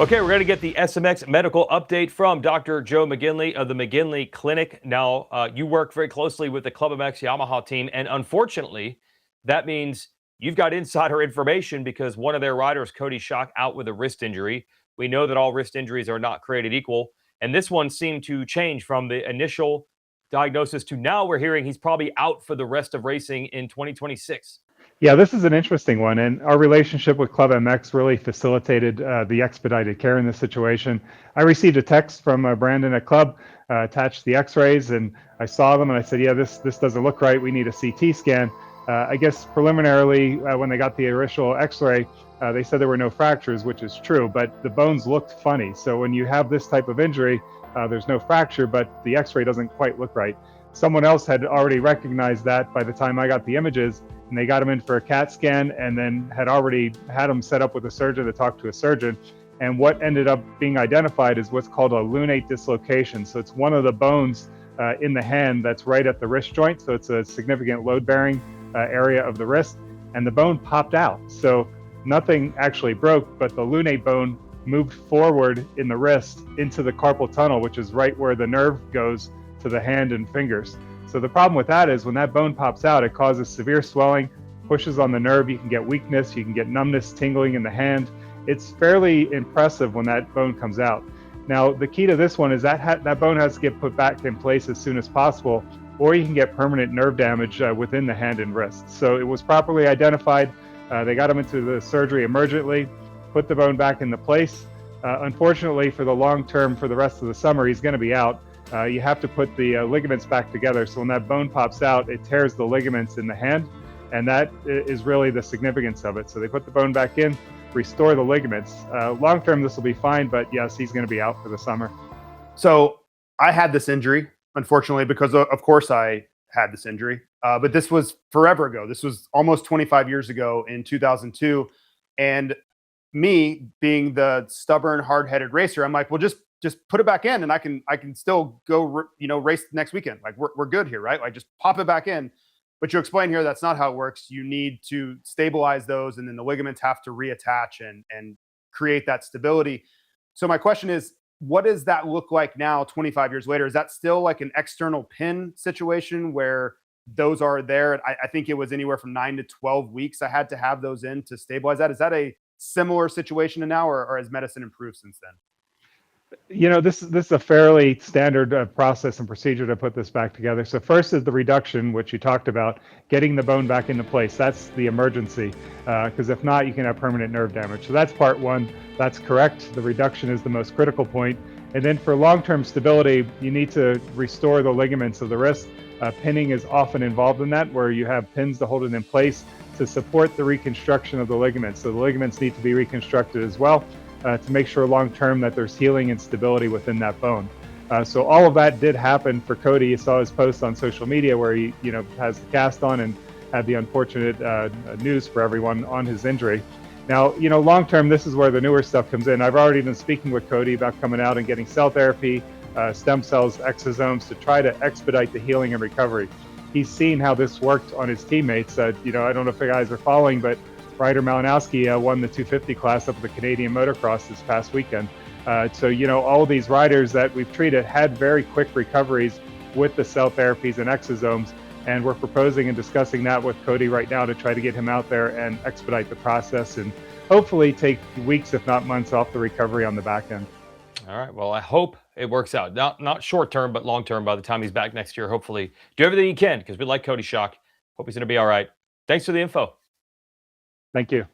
Okay, we're going to get the SMX medical update from Dr. Joe McGinley of the McGinley Clinic. Now, you work very closely with the Club MX Yamaha team, and unfortunately, that means you've got insider information because one of their riders, Cody Schock, out with a wrist injury. We know that all wrist injuries are not created equal, and this one seemed to change from the initial diagnosis to now we're hearing he's probably out for the rest of racing in 2026. Yeah, this is an interesting one, and our relationship with Club MX really facilitated the expedited care in this situation. I received a text from Brandon at Club, attached the X-rays, and I saw them, and I said, "Yeah, this doesn't look right. We need a CT scan." I guess preliminarily, when they got the initial X-ray, they said there were no fractures, which is true, but the bones looked funny. So when you have this type of injury, there's no fracture, but the X-ray doesn't quite look right. Someone else had already recognized that by the time I got the images, and they got him in for a CAT scan and then had already had him set up with a surgeon to talk to a surgeon. And what ended up being identified is what's called a lunate dislocation. So it's one of the bones in the hand that's right at the wrist joint. So it's a significant load-bearing area of the wrist, and the bone popped out. So nothing actually broke, but the lunate bone moved forward in the wrist into the carpal tunnel, which is right where the nerve goes to the hand and fingers. So the problem with that is when that bone pops out, it causes severe swelling, pushes on the nerve. You can get weakness, you can get numbness, tingling in the hand. It's fairly impressive when that bone comes out. Now, the key to this one is that that bone has to get put back in place as soon as possible, or you can get permanent nerve damage within the hand and wrist. So it was properly identified. They got him into the surgery emergently, put the bone back into place. Unfortunately, for the long term, for the rest of the summer, he's going to be out. You have to put the ligaments back together. So when that bone pops out, it tears the ligaments in the hand. And that is really the significance of it. So they put the bone back in, restore the ligaments. Long term, this will be fine. But yes, he's going to be out for the summer. So I had this injury, unfortunately, because of course I had this injury. But this was forever ago. This was almost 25 years ago in 2002. And me being the stubborn, hard-headed racer, I'm like, well, just put it back in and I can still go, race next weekend. Like we're good here, right? Like just pop it back in. But you explain here, that's not how it works. You need to stabilize those, and then the ligaments have to reattach and create that stability. So my question is, what does that look like now, 25 years later? Is that still like an external pin situation where those are there? I think it was anywhere from 9 to 12 weeks I had to have those in to stabilize that. Is that a similar situation to now, or has medicine improved since then? This is a fairly standard process and procedure to put this back together. So first is the reduction, which you talked about, getting the bone back into place. That's the emergency, because if not, you can have permanent nerve damage. So that's part one. That's correct. The reduction is the most critical point. And then for long-term stability, you need to restore the ligaments of the wrist. Pinning is often involved in that, where you have pins to hold it in place to support the reconstruction of the ligaments. So the ligaments need to be reconstructed as well. To make sure long-term that there's healing and stability within that bone. So all of that did happen for Cody. You saw his post on social media where he, has the cast on and had the unfortunate news for everyone on his injury. Now, long-term, this is where the newer stuff comes in. I've already been speaking with Cody about coming out and getting cell therapy, stem cells, exosomes to try to expedite the healing and recovery. He's seen how this worked on his teammates. I don't know if you guys are following, but Ryder Malinowski won the 250 class up at the Canadian Motocross this past weekend. So, all these riders that we've treated had very quick recoveries with the cell therapies and exosomes. And we're proposing and discussing that with Cody right now to try to get him out there and expedite the process and hopefully take weeks, if not months, off the recovery on the back end. All right. Well, I hope it works out. Not short term, but long term by the time he's back next year. Hopefully do everything he can, because we like Cody Schock. Hope he's going to be all right. Thanks for the info. Thank you.